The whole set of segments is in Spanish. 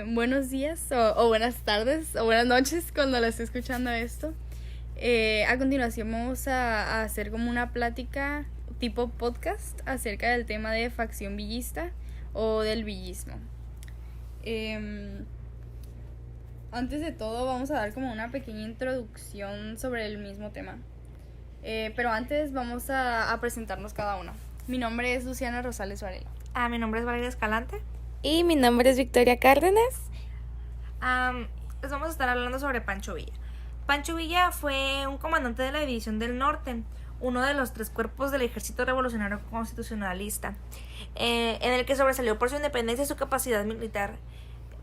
Buenos días o buenas tardes o buenas noches cuando la esté escuchando esto. A continuación vamos a hacer como una plática tipo podcast acerca del tema de facción villista o del villismo. Antes de todo vamos a dar como una pequeña introducción sobre el mismo tema. Pero antes vamos a presentarnos cada uno. Mi nombre es Luciana Rosales Varela. Mi nombre es Valeria Escalante. Y mi nombre es Victoria Cárdenas. Les vamos a estar hablando sobre Pancho Villa. Pancho Villa fue un comandante de la División del Norte, uno de los 3 cuerpos del Ejército Revolucionario Constitucionalista, en el que sobresalió por su independencia y su capacidad militar.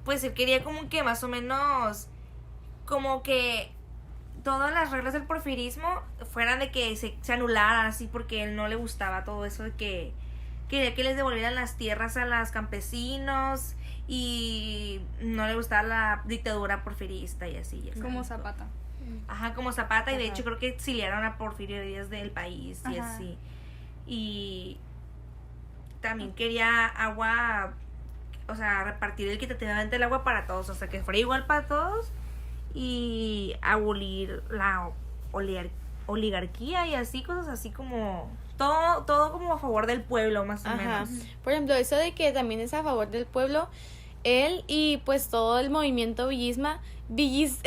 Pues él quería como que más o menos, como que todas las reglas del porfirismo fueran de que se anularan así, porque él no le gustaba todo eso de que quería que les devolvieran las tierras a los campesinos y no le gustaba la dictadura porfirista y así. Como Zapata. Ajá, como Zapata. Y de hecho creo que exiliaron a Porfirio Díaz del país y así. Y también quería agua, o sea, repartir equitativamente el agua para todos, o sea, que fuera igual para todos y abolir la oligarquía y así, cosas así como todo como a favor del pueblo, más o menos. Por ejemplo, eso de que también es a favor del pueblo, él y pues todo el movimiento los villistas,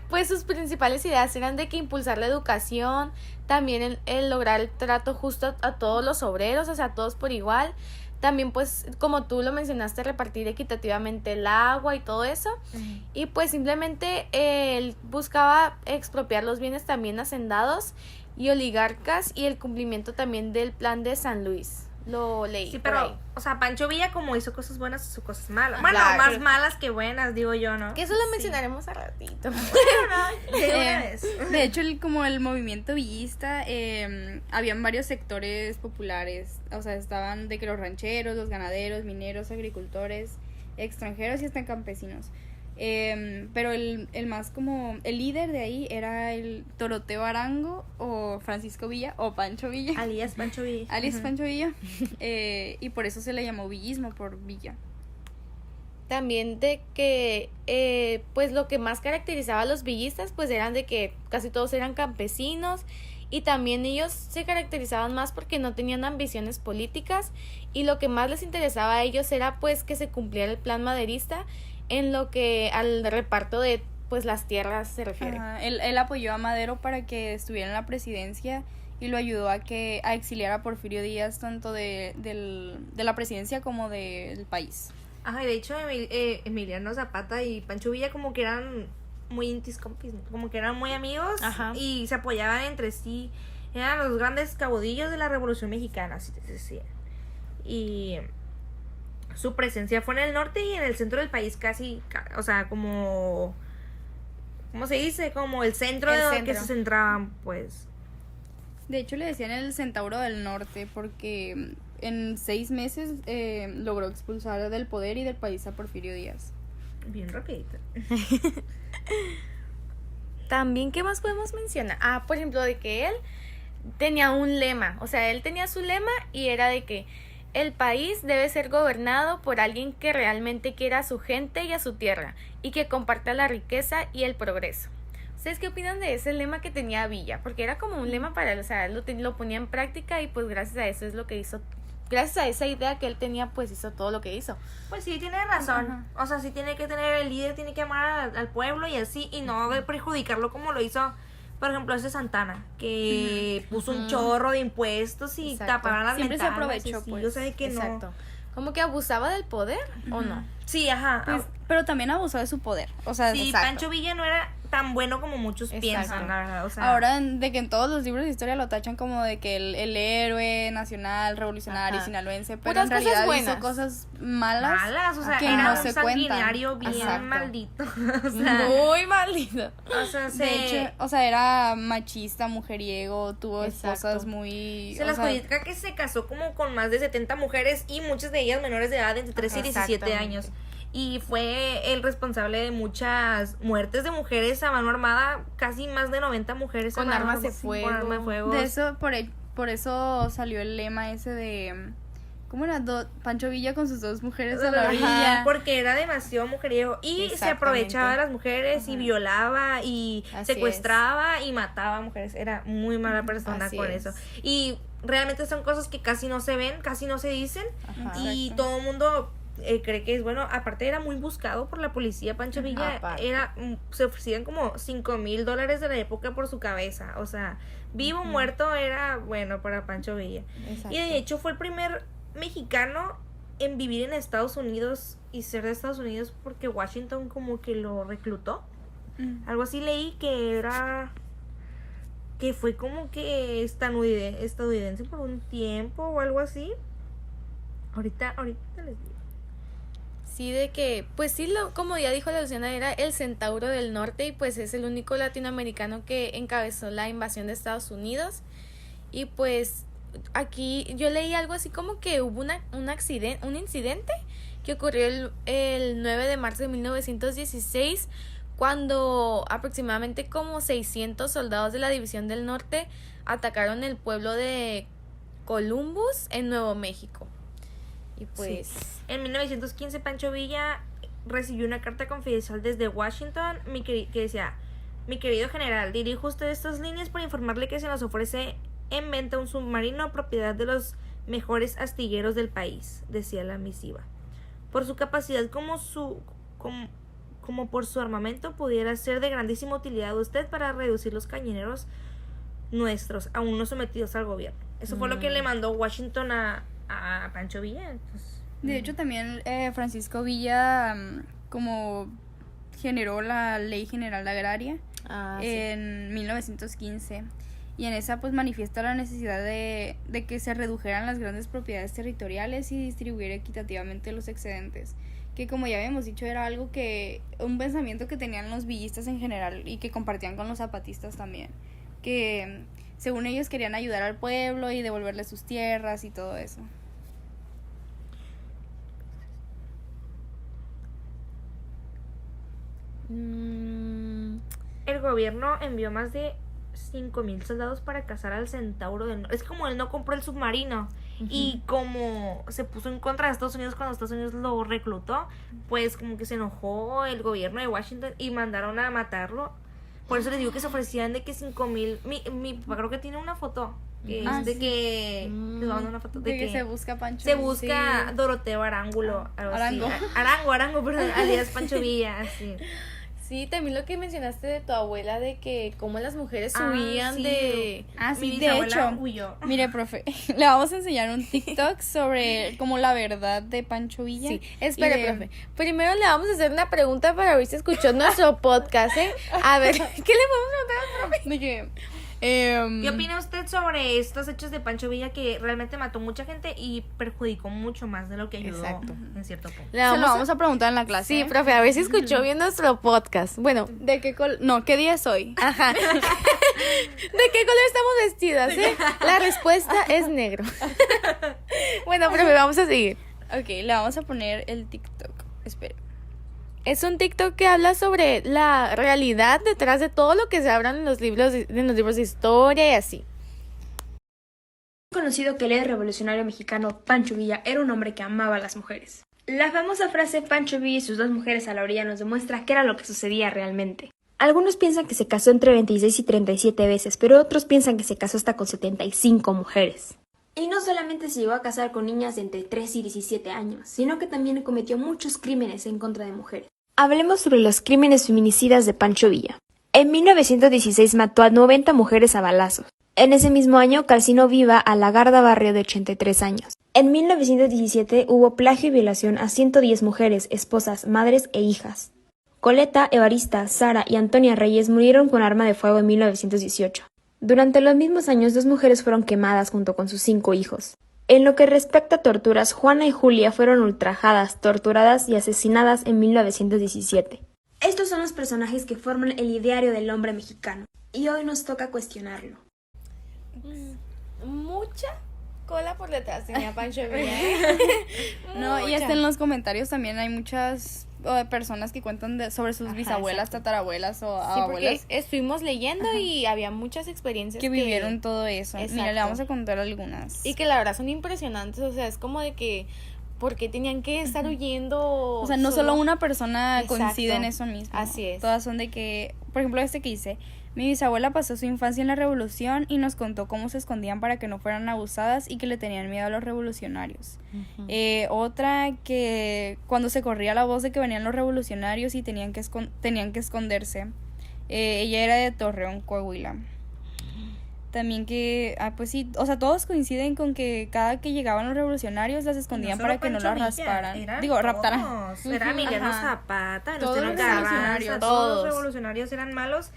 pues sus principales ideas eran de que impulsar la educación, también el lograr el trato justo a todos los obreros, o sea, a todos por igual. También pues, como tú lo mencionaste, repartir equitativamente el agua y todo eso. Y pues simplemente él buscaba expropiar los bienes también hacendados y oligarcas y el cumplimiento también del plan de San Luis. Lo leí. Sí, pero, o sea, Pancho Villa como hizo cosas buenas, hizo cosas malas. Bueno, claro, más malas que buenas, digo yo, ¿no? Que eso lo mencionaremos a ratito. De hecho, como el movimiento villista, habían varios sectores populares. O sea, estaban de que los rancheros, los ganaderos, mineros, agricultores, extranjeros y hasta campesinos. Pero el más como el líder de ahí era el Doroteo Arango o Francisco Villa o Pancho Villa, alias Pancho Villa. Pancho Villa. Y por eso se le llamó villismo, por Villa. También de que pues lo que más caracterizaba a los villistas pues eran de que casi todos eran campesinos y también ellos se caracterizaban más porque no tenían ambiciones políticas y lo que más les interesaba a ellos era pues que se cumpliera el plan maderista en lo que al reparto de pues las tierras se refiere. Él apoyó a Madero para que estuviera en la presidencia y lo ayudó a exiliar a Porfirio Díaz tanto de la presidencia como del país. Ajá, y de hecho Emiliano Zapata y Pancho Villa como que eran muy intis compis, como que eran muy amigos. Ajá. Y se apoyaban entre sí. Eran los grandes caudillos de la Revolución Mexicana, así te decía. Y su presencia fue en el norte y en el centro del país casi, o sea, como, ¿cómo se dice? Como el centro de donde se centraban, pues. De hecho, le decían el Centauro del Norte porque en 6 meses logró expulsar del poder y del país a Porfirio Díaz. Bien rapidito. También, ¿qué más podemos mencionar? Por ejemplo, de que él tenía un lema, o sea, él tenía su lema y era de que el país debe ser gobernado por alguien que realmente quiera a su gente y a su tierra y que comparta la riqueza y el progreso. ¿Ustedes qué opinan de ese lema que tenía Villa? Porque era como un lema para él, o sea, lo ponía en práctica y pues gracias a eso es lo que hizo. Gracias a esa idea que él tenía, pues hizo todo lo que hizo. Pues sí, tiene razón. Ajá. O sea, sí tiene que tener el líder, tiene que amar al pueblo y así, y no de perjudicarlo como lo hizo, por ejemplo, ese Santana, que puso un chorro de impuestos y tapaban las Siempre ventanas. se aprovechó, Sí, pues. yo sé que Exacto. Como que abusaba del poder, ¿o no? Sí, ajá. Pues, pero también abusó de su poder. O sea, Sí, exacto. Pancho Villa no era tan bueno como muchos piensan, la verdad. O sea, ahora de que en todos los libros de historia lo tachan como de que el héroe nacional, revolucionario, sinaloense, pero puras en realidad cosas hizo buenas. cosas malas, o sea, que era no un se sanguinario cuentan. bien Exacto. maldito. O sea, Muy maldito. o sea, De hecho, o sea, era machista, mujeriego, tuvo Exacto. esposas muy... se o les sea, adjudica que se casó como con más de 70 mujeres y muchas de ellas menores de edad, entre 13 y 17 Exactamente. años. Y fue el responsable de muchas muertes de mujeres a mano armada, casi más de 90 mujeres Con a mano armas de armada, fuego. con armas de fuego. de eso, por eso salió el lema ese ¿Cómo era? Pancho Villa con sus 2 mujeres a la Ajá, orilla. porque era demasiado mujeriego y se Exactamente. aprovechaba de las mujeres y Ajá. violaba y Así secuestraba y mataba a mujeres. Era muy mala persona Así con es. eso. Y realmente son cosas que casi no se ven, casi no se dicen. Ajá. Y Exacto. todo el mundo cree que es bueno. Aparte era muy buscado por la policía. Pancho Villa Aparte. se ofrecían como $5,000 de la época por su cabeza. O sea, vivo o muerto era bueno para Pancho Villa. Exacto. Y de hecho fue el primer mexicano en vivir en Estados Unidos y ser de Estados Unidos porque Washington como que lo reclutó. Algo así leí que fue como que estadounidense por un tiempo o algo así. Ahorita les digo. Sí, de que, pues sí, como ya dijo la Luciana, era el Centauro del Norte y pues es el único latinoamericano que encabezó la invasión de Estados Unidos. Y pues aquí yo leí algo así como que hubo un incidente que ocurrió el 9 de marzo de 1916 cuando aproximadamente como 600 soldados de la División del Norte atacaron el pueblo de Columbus en Nuevo México. Y pues... En 1915 Pancho Villa recibió una carta confidencial desde Washington que decía: mi querido general, dirijo usted estas líneas para informarle que se nos ofrece en venta un submarino propiedad de los mejores astilleros del país, decía la misiva. Por su capacidad como por su armamento pudiera ser de grandísima utilidad a usted para reducir los cañoneros nuestros, aún no sometidos al gobierno. Eso fue lo que le mandó Washington a Pancho Villa. Entonces, De hecho, también Francisco Villa como generó la Ley General Agraria en 1915. Y en esa pues manifiesta la necesidad de que se redujeran las grandes propiedades territoriales y distribuir equitativamente los excedentes. Que como ya habíamos dicho era un pensamiento que tenían los villistas en general y que compartían con los zapatistas también. Que según ellos querían ayudar al pueblo y devolverle sus tierras y todo eso. el gobierno envió más de 5,000 soldados para cazar al Centauro del Norte. Es como él no compró el submarino. Y como se puso en contra de Estados Unidos cuando Estados Unidos lo reclutó, pues como que se enojó el gobierno de Washington y mandaron a matarlo. Por eso les digo que se ofrecían de que 5,000. Mi papá creo que tiene una foto. Que es de que. Les voy a mandar una foto de que se busca Pancho. Se busca sí. Doroteo Arangulo. Algo Arango. así. Arango, perdón. Alias Pancho Villa, así. Sí, también lo que mencionaste de tu abuela, de que cómo las mujeres huían sí. de... Ah, sí, Mi de bisabuela hecho, huyó. mire, profe, le vamos a enseñar un TikTok sobre como la verdad de Pancho Villa. Sí, espere, y de- profe. Primero le vamos a hacer una pregunta para ver si escuchó nuestro podcast, ¿eh? A ver, ¿qué le podemos preguntar al profe? De que, ¿Qué opina usted sobre estos hechos de Pancho Villa que realmente mató mucha gente y perjudicó mucho más de lo que ayudó Exacto. en cierto punto? Le se lo vamos vamos a preguntar en la clase. Sí, ¿eh? profe, a ver si escuchó bien nuestro podcast. Bueno, ¿De qué no, qué día es hoy? ajá. ¿De qué color estamos vestidas, eh? La respuesta es negro. Bueno, profe, vamos a seguir. Ok, le vamos a poner el TikTok. Espere. Es un TikTok que habla sobre la realidad detrás de todo lo que se habla en los libros de historia y así. Conocido que el líder revolucionario mexicano Pancho Villa era un hombre que amaba a las mujeres. La famosa frase Pancho Villa y sus 2 mujeres a la orilla nos demuestra qué era lo que sucedía realmente. Algunos piensan que se casó entre 26 y 37 veces, pero otros piensan que se casó hasta con 75 mujeres. Y no solamente se llegó a casar con niñas de entre 3 y 17 años, sino que también cometió muchos crímenes en contra de mujeres. Hablemos sobre los crímenes feminicidas de Pancho Villa. En 1916 mató a 90 mujeres a balazos. En ese mismo año calcinó viva a Lagarda Barrio de 83 años. En 1917 hubo plagio y violación a 110 mujeres, esposas, madres e hijas. Coleta, Evarista, Sara y Antonia Reyes murieron con arma de fuego en 1918. Durante los mismos años 2 mujeres fueron quemadas junto con sus 5 hijos. En lo que respecta a torturas, Juana y Julia fueron ultrajadas, torturadas y asesinadas en 1917. Estos son los personajes que forman el ideario del hombre mexicano, y hoy nos toca cuestionarlo. Mucha cola por detrás tenía Pancho Villa, ¿eh? No, y Mucha. hasta en los comentarios también hay muchas personas que cuentan sobre sus Ajá, bisabuelas, exacto. tatarabuelas o Sí, porque abuelas estuvimos leyendo y había muchas experiencias que vivieron todo eso. Mira, le Exacto. vamos a contar algunas. y que la verdad son impresionantes, o sea, es como de que ¿por qué tenían que estar huyendo? O sea, no solo una persona Exacto. coincide en eso mismo. Así es. Todas son de que, por ejemplo, este que dice, mi bisabuela pasó su infancia en la revolución y nos contó cómo se escondían para que no fueran abusadas y que le tenían miedo a los revolucionarios. Ujú. Otra que cuando se corría la voz de que venían los revolucionarios y tenían que esconderse. Ella era de Torreón, Coahuila. También que, pues sí, o sea, todos coinciden con que cada que llegaban los revolucionarios las escondían para que no las rasparan. Digo, raptaran. Era Emiliano Ajá. Zapata, Todos Venustiano los Carranza, revolucionarios. todos los Todos. revolucionarios eran malos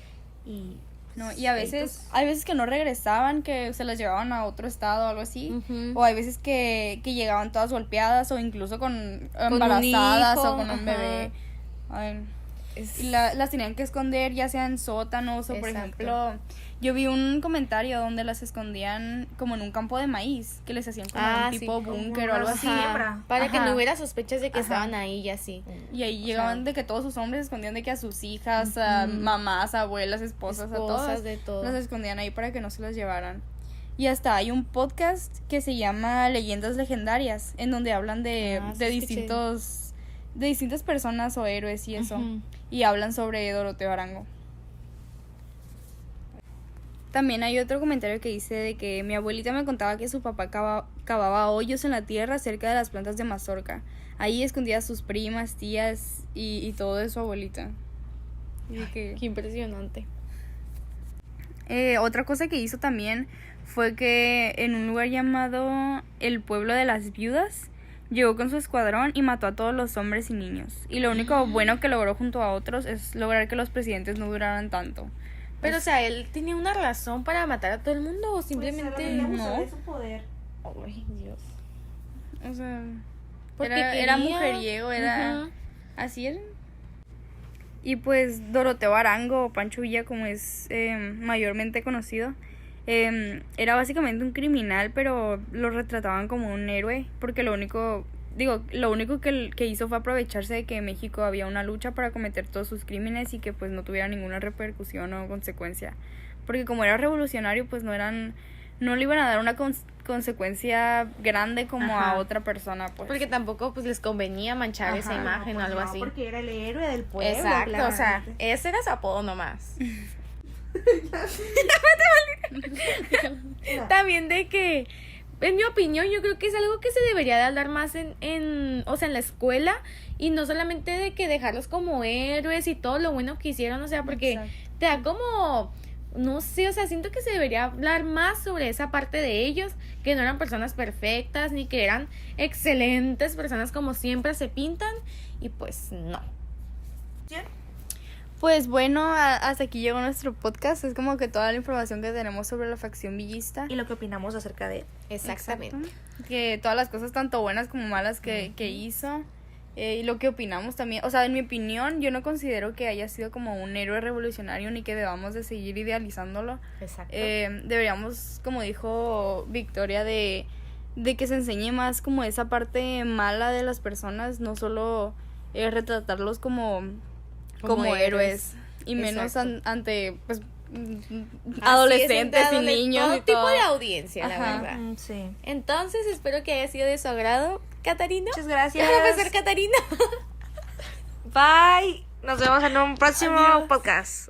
y... No, y a veces, hay veces que no regresaban, que se las llevaban a otro estado o algo así. Ujú. O hay veces que llegaban todas golpeadas o incluso con un embarazadas hijo, o con un ajá. bebé. Ay, Es- y las tenían que esconder ya sea en sótanos o por Exacto. ejemplo, yo vi un comentario donde las escondían como en un campo de maíz, que les hacían como un sí, tipo como búnker o algo una así. siembra. para que Ajá. no hubiera sospechas de que Ajá. estaban ahí y así. Y ahí llegaban de que todos sus hombres se escondían de que a sus hijas, a mamás, abuelas, esposas, a todas. De todo. Las escondían ahí para que no se las llevaran. Y hasta hay un podcast que se llama Leyendas Legendarias, en donde hablan de Sí, escuché. de distintas personas o héroes y eso. Ujú. Y hablan sobre Doroteo Arango. También hay otro comentario que dice de que mi abuelita me contaba que su papá cavaba hoyos en la tierra cerca de las plantas de mazorca. Ahí escondía a sus primas, tías y todo de su abuelita. Y de que... Qué impresionante. Otra cosa que hizo también fue que en un lugar llamado el Pueblo de las Viudas llegó con su escuadrón y mató a todos los hombres y niños. Y lo único bueno que logró junto a otros es lograr que los presidentes no duraran tanto. Pero, o sea, ¿él tenía una razón para matar a todo el mundo o simplemente no. su poder. Ay, Dios. O sea, Porque era quería- mujeriego, era... Ujú. Así era. Y pues Doroteo Arango o Pancho Villa, como es mayormente conocido, era básicamente un criminal, pero lo retrataban como un héroe, porque lo único que hizo fue aprovecharse de que en México había una lucha para cometer todos sus crímenes y que pues no tuviera ninguna repercusión o consecuencia. Porque como era revolucionario, pues no le iban a dar una consecuencia grande como Ajá. a otra persona, pues. Porque tampoco pues les convenía manchar esa Ajá. imagen o algo así. Porque era el héroe del pueblo. Exacto, o sea, claramente. ese era su apodo nomás. También de que, en mi opinión, yo creo que es algo que se debería de hablar más o sea, en la escuela y no solamente de que dejarlos como héroes y todo lo bueno que hicieron, o sea, porque Exacto. te da como, no sé, o sea, siento que se debería hablar más sobre esa parte de ellos, que no eran personas perfectas ni que eran excelentes personas como siempre se pintan y pues no. Pues bueno, hasta aquí llegó nuestro podcast. Es como que toda la información que tenemos sobre la facción villista. Y lo que opinamos acerca de él. Exactamente. Exacto. Que todas las cosas tanto buenas como malas que hizo. Y lo que opinamos también. O sea, en mi opinión, yo no considero que haya sido como un héroe revolucionario ni que debamos de seguir idealizándolo. Exacto. Deberíamos, como dijo Victoria, de que se enseñe más como esa parte mala de las personas, no solo retratarlos como héroes. Y menos ante pues adolescentes y niños todo y tipo todo. de audiencia, la Ajá. verdad. Sí. Entonces, espero que haya sido de su agrado, Catarina. Muchas gracias. Profesor Catarina. Bye. Nos vemos en un próximo Adiós. podcast.